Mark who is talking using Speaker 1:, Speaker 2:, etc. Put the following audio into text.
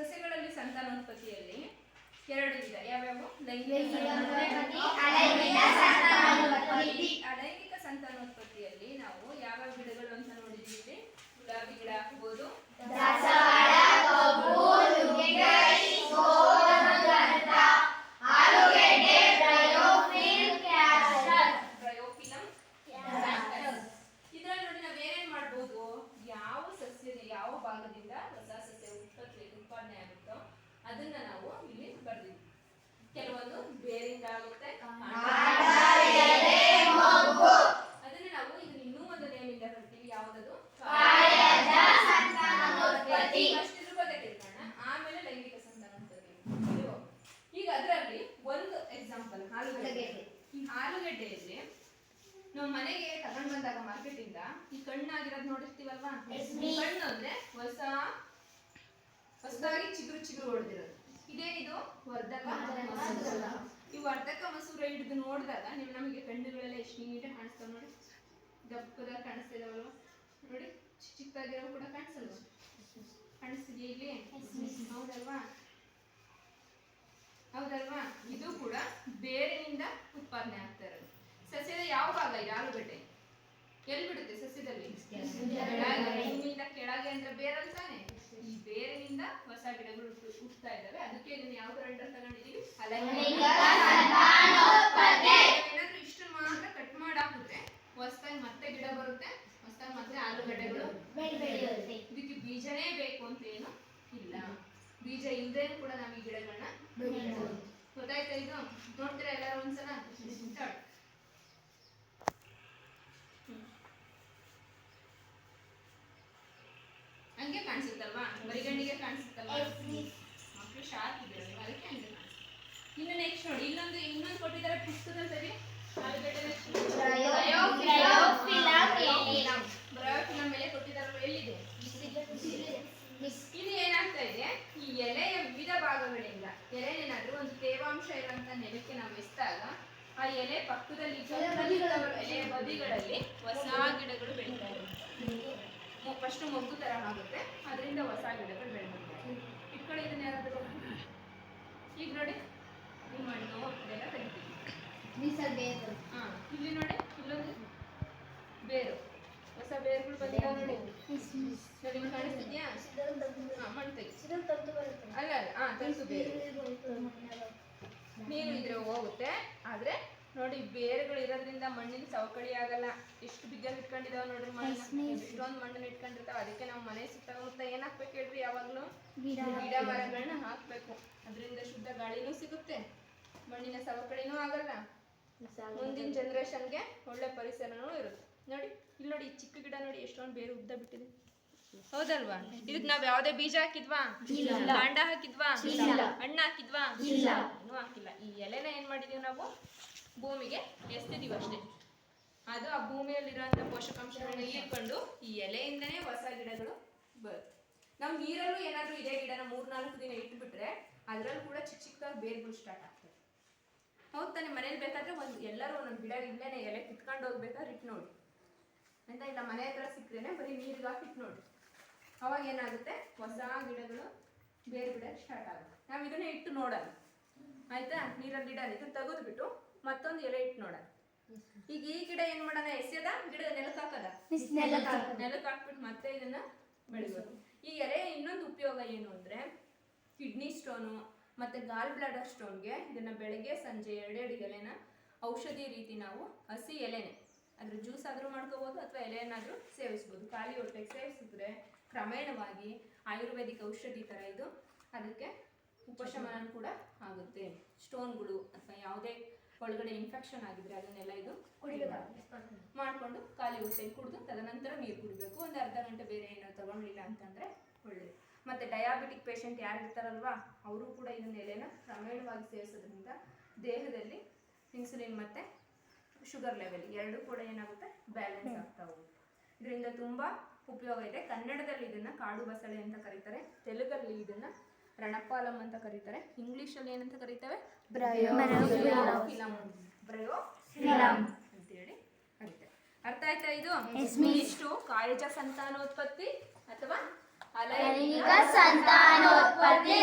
Speaker 1: ಸಸ್ಯಗಳಲ್ಲಿ ಸಂತಾನೋತ್ಪತ್ತಿಯಲ್ಲಿ ಎರಡು ವಿಧ. ಯಾವ್ಯಾವು? ಅಲೈಂಗಿಕ ಸಂತಾನೋತ್ಪತ್ತಿಯಲ್ಲಿ ನಾವು ಯಾವ ಗಿಡಗಳು ಅಂತ ನೋಡಿದ್ದೀವಿ? ಗುಲಾಬಿ ಗಿಡ ಆಗ್ಬೋದು, ಇದ್ರಲ್ಲಿ ನೋಡಿ ನಾವೇನೇನ್ ಮಾಡ್ಬೋದು? ಯಾವ ಸಸ್ಯದ ಯಾವ ಭಾಗದಿಂದ ಹೊಸ ಸಸ್ಯ ಉತ್ಪಾದನೆ ಆಗುತ್ತೋ ಅದನ್ನ ನಾವು ಇಲ್ಲಿ ಬರ್ದಿದ್ವಿ. ಕೆಲವೊಂದು ಬೇರಿಂದ ಆಗುತ್ತೆ, ಅದನ್ನ ನಾವು ಇನ್ನೂ ಒಂದು ನೇಮಿಂದ ಬರ್ತೀವಿ. ಯಾವ್ದದು? ಫಸ್ಟ್ ಇದ್ರ ಬಗ್ಗೆ ತಿಳ್ಕೋಣ, ಆಮೇಲೆ ಲೈಂಗಿಕ ಸಂತಾನೋತ್ಪತ್ತಿ. ಈಗ ಅದರಲ್ಲಿ ಒಂದು ಎಕ್ಸಾಂಪಲ್ ಆಲೂಗಡ್ಡೆ. ಈ ಆಲೂಗಡ್ಡೆಯಲ್ಲಿ ನಾವು ಮನೆಗೆ ತಗೊಂಡ್ ಬಂದಾಗ ಮಾರ್ಕೆಟ್ ಇಂದ ಈ ಕಣ್ಣಾಗಿರೋದು ನೋಡಿರ್ತೀವಲ್ವಾ? ಕಣ್ಣು ಅಂದ್ರೆ ಹೊಸದಾಗಿ ಚಿಗುರು ಹೊಡೆದಿರೋದು. ಇದೇನಿದು? ವರ್ಧಕ ಮಸೂರ. ಈ ವರ್ಧಕ ಮಸೂರ ಹಿಡಿದು ನೋಡಿದಾಗ ನಮಗೆ ಕಣ್ಣುಗಳೆಲ್ಲ ಎಷ್ಟು ನೀಟಾಗಿ ಕಾಣಿಸ್ತಾವ ನೋಡಿ. ದಪ್ಪದಾಗಿ ಕಾಣಿಸ್ತಾ ಇದಾವಲ್ವಾ ನೋಡಿ, ಚಿಕ್ಕದಾಗಿರೋ ಕೂಡ ಕಾಣಿಸಲ್ವ? ಕಾಣಿಸ್ತಿದೆಯಾ ಇಲ್ಲಿ? ಹೌದಲ್ವಾ? ಇದು ಕೂಡ ಬೇರಿನಿಂದ ಉತ್ಪಾದನೆ ಆಗ್ತಾ ಇರೋದು. ಸಸ್ಯದ ಯಾವ ಭಾಗ ಇದೆ ಆಲೂಗಡ್ಡೆ? ಎಲ್ಲಿ ಬಿಡುತ್ತೆ ಸಸ್ಯದಲ್ಲಿ? ಭೂಮಿಯಿಂದ ಕೆಳಗೆ ಅಂದ್ರೆ ಬೇರಲ್ಲಿ ತಾನೆ. ಈ ಬೇರಿನಿಂದ ಹೊಸ ಗಿಡಗಳು ಹುಟ್ಟುತ್ತಾ ಇದಾವೆ. ಅದಕ್ಕೆ ಇದನ್ನ ಯಾವ ಅಂಡರ್ ತಗೊಂಡಿದೀವಿ? ಏನಾದ್ರೂ ಇಷ್ಟು ಮಾತ್ರ ಕಟ್ ಮಾಡಾಕಿದ್ರೆ ಹೊಸದಾಗಿ ಮತ್ತೆ ಗಿಡ ಬರುತ್ತೆ, ಹೊಸದಾಗಿ ಮತ್ತೆ ಆಲೂಗಡ್ಡೆಗಳು ಬೆಳೆಯುತ್ತೆ. ಇದಕ್ಕೆ ಬೀಜನೇ ಬೇಕು ಅಂತ ಏನು ಇಲ್ಲ. ಬೀಜ ಇಲ್ಲದೆ ಕೂಡ ನಾವು ಈ ಗಿಡಗಳನ್ನ ಬೆಳೆಯಬಹುದು. ಗೊತ್ತಾಯ್ತಾ? ಇದು ನೋಡ್ತೀರಾ ಎಲ್ಲರೂ ಒಂದ್ಸಲ? ಹಂಗೆ ಕಾಣಿಸುತ್ತಲ್ವಾ? ಬರಿಗಣ್ಣಿಗೆ ಕಾಣಿಸುತ್ತಲ್ವಾ? ಮಕ್ಕಳು ಶಾರ್ಪ್ ಇದ್ದಾರೆ, ಅದಕ್ಕೆ ಹಂಗೆ ಕಾಣಿಸುತ್ತೆ. ಇನ್ನು ನೆಕ್ಸ್ಟ್ ನೋಡಿ, ಇನ್ನೊಂದು ಕೊಟ್ಟಿದ್ದಾರೆ ಪುಸ್ತಕದಲ್ಲಿ ಸರಿ. ಬ್ರಯೋಫಿಲಂ ಎಲೆ ಕೊಟ್ಟಿದ್ದಾರಲ್ವ? ಎಲ್ಲಿದೆ? ಇದು ಏನಾಗ್ತಾ ಇದೆ? ಈ ಎಲೆಯ ವಿವಿಧ ಭಾಗಗಳಿಂದ ಎಲೆನೇನಾದ್ರೂ ಒಂದು ತೇವಾಂಶ ಇರುವಂತ ನೆಲಕ್ಕೆ ನಾವು ಎಸ್ದಾಗ ಆ ಎಲೆ ಪಕ್ಕದಲ್ಲಿ ಎಲೆಯ ಬದಿಗಳಲ್ಲಿ ಹೊಸ ಗಿಡಗಳು ಬೆಳೀತಾರೆ. ಫಸ್ಟ್ ಮೊಗ್ಗು ತರ ಆಗುತ್ತೆ, ಅದರಿಂದ ಹೊಸ ಗಿಡಗಳು ಬೆಳೆಯುತ್ತೆ. ಇಟ್ಕೊಳ್ಳಿ ಇದನ್ನ ಯಾರಾದ್ರೂ. ಈಗ ನೋಡಿ ಈ ಮಣ್ಣು ಇದೆಲ್ಲ ತೆಗಿತೀವಿ. ಇಲ್ಲಿ ನೋಡಿ, ಇಲ್ಲೊಂದು ಬೇರು, ಹೊಸ ಬೇರುಗಳು ಬಂದಿದ್ದಾವೆ ನೋಡಿ. ನಿಮ್ಗೆ ಕಾಣಿಸ್ತಿದ್ಯಾ? ಮಣ್ಣು ತೆಗಿ. ಅಲ್ಲ ತಂತು ಬೇರು. ನೀರು ಇದ್ರೆ ಹೋಗುತ್ತೆ, ಆದ್ರೆ ನೋಡಿ ಬೇರುಗಳು ಇರೋದ್ರಿಂದ ಮಣ್ಣಿನ ಸವಕಳಿ ಆಗಲ್ಲ. ಎಷ್ಟು ಬಿಗ್ಗಾಗಿ ಇಟ್ಕೊಂಡಿದಾವ ನೋಡ್ರಿ ಮಣ್ಣು. ಎಷ್ಟೊಂದು ಮಣ್ಣನ್ನು ಇಟ್ಕೊಂಡಿರ್ತಾವ. ಅದಕ್ಕೆ ನಾವು ಮನೆ ಸುತ್ತಮುತ್ತ ಏನ್ ಹಾಕ್ಬೇಕು ಹೇಳ್ರಿ? ಯಾವಾಗ್ಲೂ ಗಿಡ ಮರಗಳನ್ನ ಹಾಕ್ಬೇಕು. ಅದರಿಂದ ಶುದ್ಧ ಗಾಳಿನೂ ಸಿಗುತ್ತೆ, ಮಣ್ಣಿನ ಸವಕಳಿನೂ ಆಗಲ್ಲ, ಮುಂದಿನ ಜನರೇಷನ್ಗೆ ಒಳ್ಳೆ ಪರಿಸರನೂ ಇರುತ್ತೆ. ನೋಡಿ ಇಲ್ಲಿ ನೋಡಿ, ಈ ಚಿಕ್ಕ ಗಿಡ ನೋಡಿ ಎಷ್ಟೊಂದು ಬೇರು ಉದ್ದ ಬಿಟ್ಟಿದೆ. ಹೌದಲ್ವಾ? ಇದಕ್ಕೆ ನಾವ್ ಯಾವ್ದೇ ಬೀಜ ಹಾಕಿದ್ವಾ? ಕಾಂಡ ಹಾಕಿದ್ವಾ? ಹಣ್ಣು ಹಾಕಿದ್ವಾ? ಇನ್ನೂ ಹಾಕಿಲ್ಲ. ಈ ಎಲೆನ ಏನ್ ಮಾಡಿದೀವಿ ನಾವು? ಭೂಮಿಗೆ ಎಸ್ತಿದೀವಿ ಅಷ್ಟೇ. ಅದು ಆ ಭೂಮಿಯಲ್ಲಿರುವಂತ ಪೋಷಕಾಂಶಗಳನ್ನ ಹೀರ್ಕೊಂಡು ಈ ಎಲೆಯಿಂದನೇ ಹೊಸ ಗಿಡಗಳು ಬರುತ್ತೆ. ನಾವು ನೀರಲ್ಲೂ ಏನಾದ್ರೂ ಇದೇ ಗಿಡನ 3-4 ದಿನ ಇಟ್ಬಿಟ್ರೆ ಅದ್ರಲ್ಲೂ ಕೂಡ ಚಿಕ್ಕ ಚಿಕ್ಕದಾಗಿ ಬೇರ್ಗಳು ಸ್ಟಾರ್ಟ್ ಆಗ್ತದೆ. ಹೌದ್ ತಾನೆ? ಮನೇಲಿ ಬೇಕಾದ್ರೆ ಎಲ್ಲರೂ ಒಂದೊಂದು ಗಿಡ ಇಲ್ಲೇನೆ ಎಲೆ ಕಿತ್ಕೊಂಡು ಹೋಗ್ಬೇಕಾದ್ರೆ ಇಟ್ಟು ನೋಡಿ ಅಂತ. ಇಲ್ಲ ಮನೆ ಹತ್ರ ಸಿಕ್ಕರೇನೆ ಬರೀ ನೀರಿಗೆ ಹಾಕಿಟ್ಟು ನೋಡಿ, ಅವಾಗ ಏನಾಗುತ್ತೆ? ಹೊಸ ಗಿಡಗಳು ಬೇರೆ ಬಿಡಕ್ಕೆ ಸ್ಟಾರ್ಟ್ ಆಗುತ್ತೆ. ನಾವು ಇದನ್ನೇ ಇಟ್ಟು ನೋಡೋಣ, ಆಯ್ತಾ? ನೀರಲ್ಲಿ ಇಡೋಣ, ಇದನ್ನ ತೆಗೆದ್ಬಿಟ್ಟು ಮತ್ತೊಂದು ಎಲೆ ಇಟ್ಟು ನೋಡೋಣ. ಈಗ ಈ ಗಿಡ ಏನ್ ಮಾಡೋಣ? ಎಸೆದ ಗಿಡ ನೆಲಕ್ಕೆ ಹಾಕದ? ನೆಲಕ್ಕೆ ಹಾಕ್ಬಿಟ್ಟು ಮತ್ತೆ ಇದನ್ನ ಬೆಳೆಸೋದು. ಈ ಎಲೆ ಇನ್ನೊಂದು ಉಪಯೋಗ ಏನು ಅಂದ್ರೆ, ಕಿಡ್ನಿ ಸ್ಟೋನು ಮತ್ತೆ ಗಾಲ್ ಬ್ಲಾಡರ್ ಸ್ಟೋನ್ಗೆ ಇದನ್ನ ಬೆಳಗ್ಗೆ ಸಂಜೆ 2 ಎಲೆನ ಔಷಧಿ ರೀತಿ ನಾವು ಹಸಿ ಎಲೆನೆ ಅದ್ರ ಜ್ಯೂಸ್ ಆದ್ರೂ ಮಾಡ್ಕೋಬಹುದು, ಅಥವಾ ಎಲೆಯನ್ನಾದ್ರೂ ಸೇವಿಸ್ಬೋದು. ಖಾಲಿ ಹೊಟ್ಟೆಗೆ ಸೇವಿಸಿದ್ರೆ ಕ್ರಮೇಣವಾಗಿ ಆಯುರ್ವೇದಿಕ್ ಔಷಧಿ ತರ ಇದು ಅದಕ್ಕೆ ಉಪಶಮನ ಕೂಡ ಆಗುತ್ತೆ. ಸ್ಟೋನ್ಗಳು ಅಥವಾ ಯಾವುದೇ ಒಳಗಡೆ ಇನ್ಫೆಕ್ಷನ್ ಆಗಿದ್ರೆ ಅದನ್ನೆಲ್ಲ ಇದು ಮಾಡ್ಕೊಂಡು ಖಾಲಿ ಹೊಟ್ಟೆಗೆ ಕುಡಿದು ತದನಂತರ ನೀರು ಕುಡಿಬೇಕು. ಒಂದು ಅರ್ಧ ಗಂಟೆ ಬೇರೆ ಏನೋ ತಗೊಂಡಿಲ್ಲ ಅಂತಂದ್ರೆ ಒಳ್ಳೇದು. ಮತ್ತೆ ಡಯಾಬಿಟಿಕ್ ಪೇಷಂಟ್ ಯಾರು ಇರ್ತಾರಲ್ವಾ, ಅವರು ಕೂಡ ಇದನ್ನ ಎಲೆನ ಕ್ರಮೇಣವಾಗಿ ಸೇವಿಸೋದ್ರಿಂದ ದೇಹದಲ್ಲಿ ಇನ್ಸುಲಿನ್ ಮತ್ತೆ ಶುಗರ್ ಲೆವೆಲ್ ಎರಡೂ ಕೂಡ ಏನಾಗುತ್ತೆ? ಬ್ಯಾಲೆನ್ಸ್ ಆಗ್ತಾ ಹೋಗುತ್ತೆ. ಇದರಿಂದ ತುಂಬಾ ಉಪಯೋಗ ಇದೆ. ಕನ್ನಡದಲ್ಲಿ ಇದನ್ನ ಕಾಡು ಬಸಳೆ ಅಂತ ಕರೀತಾರೆ, ತೆಲುಗಲ್ಲಿ ಇದನ್ನ ರಣಪಾಲಂ ಅಂತ ಕರೀತಾರೆ, ಇಂಗ್ಲಿಷ್ ಅಲ್ಲಿ ಏನಂತ ಕರೀತೇವೆ? ಬ್ರಯೋಫಿಲಂ ಅಂತ ಹೇಳಿ ಕರೀತಾರೆ. ಅರ್ಥ ಆಯ್ತಾ? ಇದು ಇಷ್ಟು ಕಾಯಜ ಸಂತಾನೋತ್ಪತ್ತಿ ಅಥವಾ ಅಲೈಂಗಿಕ ಸಂತಾನೋತ್ಪತ್ತಿ.
Speaker 2: ಒಪ್ಪತ್ತಿ